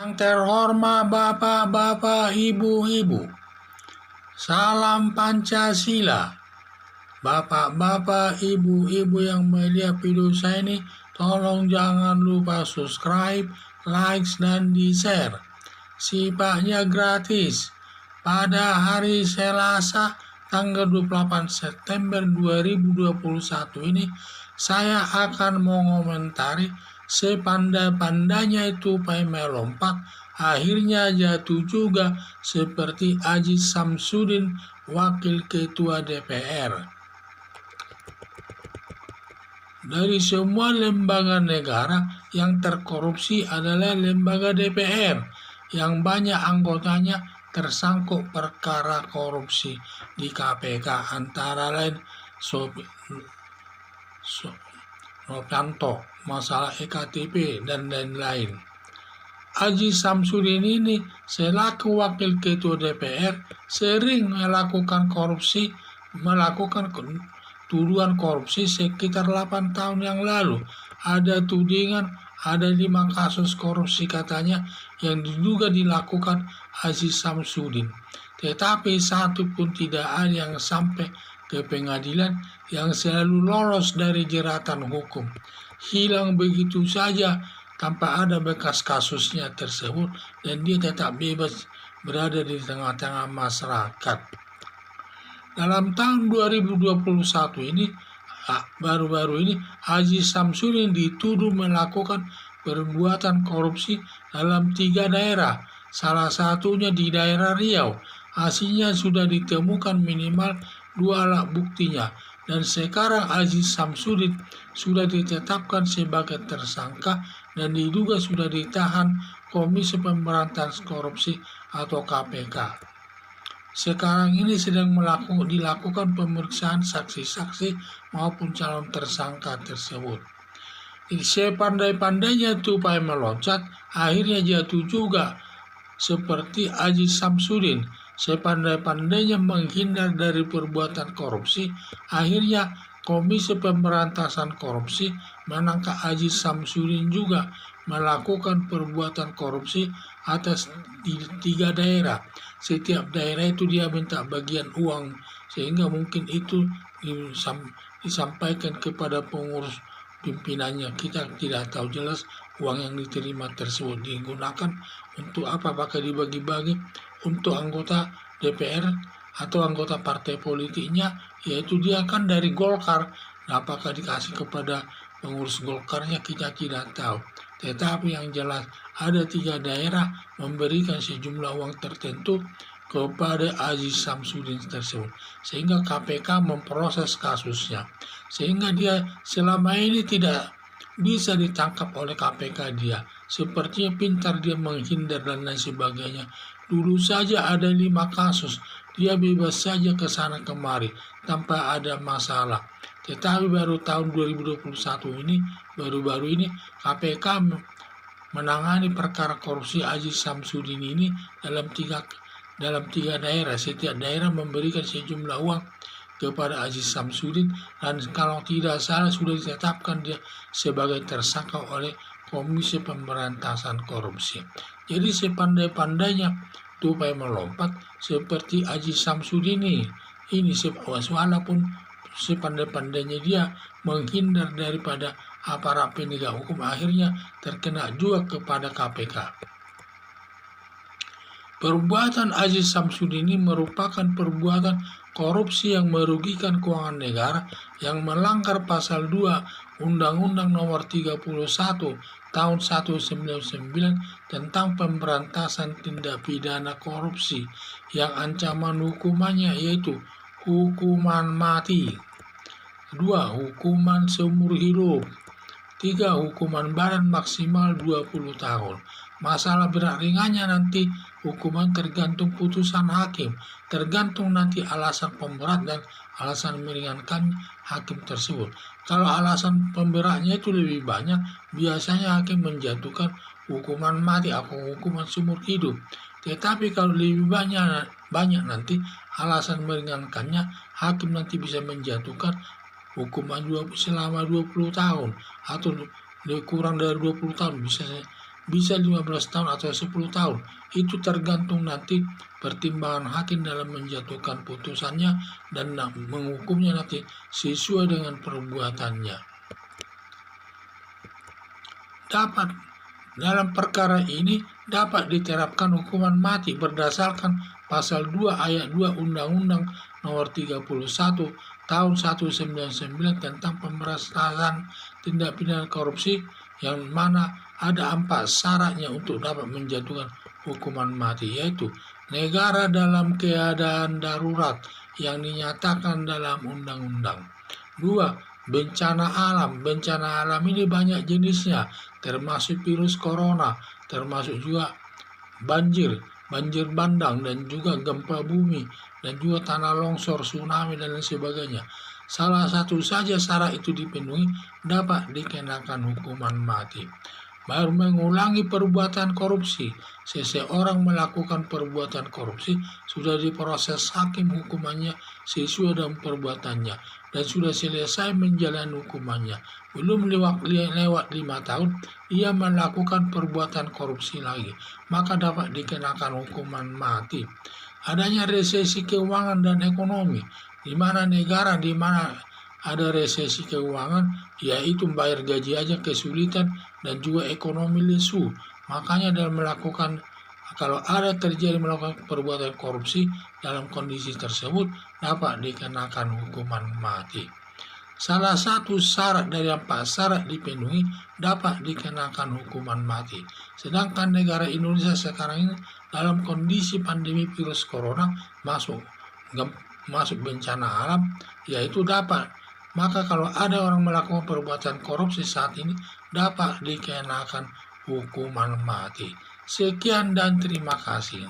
Yang terhormat Bapak-bapak, Ibu-ibu, salam Pancasila. Bapak-bapak, Ibu-ibu yang melihat video saya ini, tolong jangan lupa subscribe, like, dan di-share. Sifatnya gratis. Pada hari Selasa, tanggal 28 September 2021 ini, saya akan mengomentari sepandai-pandainya tupai melompat, akhirnya jatuh juga seperti Aziz Samsudin, Wakil Ketua DPR. Dari semua lembaga negara yang terkorupsi adalah lembaga DPR, yang banyak anggotanya tersangkut perkara korupsi di KPK, antara lain Novanto, masalah EKTP, dan lain-lain. Aziz Samsudin ini selaku Wakil Ketua DPR sering melakukan tuduhan korupsi sekitar 8 tahun yang lalu. Ada tudingan, ada 5 kasus korupsi katanya yang diduga dilakukan Aziz Samsudin. Tetapi satu pun tidak ada yang sampai ke pengadilan, yang selalu lolos dari jeratan hukum. Hilang begitu saja tanpa ada bekas kasusnya tersebut, dan dia tetap bebas berada di tengah-tengah masyarakat. Dalam tahun 2021 ini, baru-baru ini, Aziz Samsudin dituduh melakukan perbuatan korupsi dalam 3 daerah, salah satunya di daerah Riau. Hasilnya sudah ditemukan minimal 2 alat buktinya, dan sekarang Aziz Samsudin sudah ditetapkan sebagai tersangka dan diduga sudah ditahan Komisi Pemberantasan Korupsi atau KPK. Sekarang ini sedang dilakukan pemeriksaan saksi-saksi maupun calon tersangka tersebut. Sepandai-pandainya tupai meloncat, akhirnya jatuh juga seperti Aziz Samsudin. Sepandai-pandainya menghindar dari perbuatan korupsi, akhirnya Komisi Pemberantasan Korupsi menangkap Aziz Samsudin juga melakukan perbuatan korupsi atas 3 daerah. Setiap daerah itu dia minta bagian uang, sehingga mungkin itu disampaikan kepada pengurus pimpinannya. Kita tidak tahu jelas uang yang diterima tersebut digunakan untuk apa, apakah dibagi-bagi untuk anggota DPR atau anggota partai politiknya, yaitu dia kan dari Golkar. Apakah dikasih kepada pengurus Golkarnya, kita tidak tahu. Tetapi yang jelas ada 3 daerah memberikan sejumlah uang tertentu kepada Aziz Samsudin tersebut, sehingga KPK memproses kasusnya, sehingga dia selama ini tidak bisa ditangkap oleh KPK. Dia sepertinya pintar, dia menghindar dan lain sebagainya. Dulu saja ada 5 kasus, dia bebas saja ke sana kemari tanpa ada masalah. Tetapi baru tahun 2021 ini, baru-baru ini KPK menangani perkara korupsi Aziz Samsudin ini dalam tiga daerah. Setiap daerah memberikan sejumlah uang kepada Aziz Samsudin, dan kalau tidak salah sudah ditetapkan dia sebagai tersangka oleh Komisi Pemberantasan Korupsi. Jadi sepandai-pandainya tupai melompat seperti Aziz Samsudin ini walaupun sepandai-pandainya dia menghindar daripada aparat penegak hukum, akhirnya terkena juga kepada KPK. Perbuatan Aziz Samsudin ini merupakan perbuatan korupsi yang merugikan keuangan negara, yang melanggar pasal 2 Undang-Undang Nomor 31 Tahun 1999 tentang pemberantasan tindak pidana korupsi, yang ancaman hukumannya yaitu hukuman mati, 2 hukuman seumur hidup, 3 hukuman badan maksimal 20 tahun. Masalah berat ringannya nanti hukuman tergantung putusan hakim, tergantung nanti alasan pemberat dan alasan meringankan hakim tersebut. Kalau alasan pemberatnya itu lebih banyak, biasanya hakim menjatuhkan hukuman mati atau hukuman seumur hidup. Tetapi kalau lebih banyak nanti alasan meringankannya, hakim nanti bisa menjatuhkan hukuman selama 20 tahun atau kurang dari 20 tahun, bisa bisa 15 tahun atau 10 tahun. Itu tergantung nanti pertimbangan hakim dalam menjatuhkan putusannya dan menghukumnya nanti sesuai dengan perbuatannya. Dalam perkara ini dapat diterapkan hukuman mati berdasarkan pasal 2 ayat 2 Undang-Undang Nomor 31 Tahun 1999 tentang pemberantasan tindak pidana korupsi, yang mana ada 4 syaratnya untuk dapat menjatuhkan hukuman mati, yaitu negara dalam keadaan darurat yang dinyatakan dalam undang-undang. 2. Bencana alam. Bencana alam ini banyak jenisnya, termasuk virus corona, termasuk juga banjir bandang, dan juga gempa bumi, dan juga tanah longsor, tsunami, dan lain sebagainya. Salah satu saja syarat itu dipenuhi, dapat dikenakan hukuman mati. Baru mengulangi perbuatan korupsi. Seseorang melakukan perbuatan korupsi sudah diproses hakim hukumannya sesuai dengan perbuatannya dan sudah selesai menjalani hukumannya. Belum lewat 5 tahun ia melakukan perbuatan korupsi lagi, maka dapat dikenakan hukuman mati. Adanya resesi keuangan dan ekonomi, di mana negara di mana ada resesi keuangan, yaitu bayar gaji aja kesulitan dan juga ekonomi lesu. Makanya dalam melakukan, kalau ada terjadi melakukan perbuatan korupsi dalam kondisi tersebut, dapat dikenakan hukuman mati. Salah satu syarat dari 4 syarat dipenuhi, dapat dikenakan hukuman mati. Sedangkan negara Indonesia sekarang ini dalam kondisi pandemi virus corona masuk bencana alam, yaitu dapat. Maka kalau ada orang melakukan perbuatan korupsi saat ini, dapat dikenakan hukuman mati. Sekian dan terima kasih.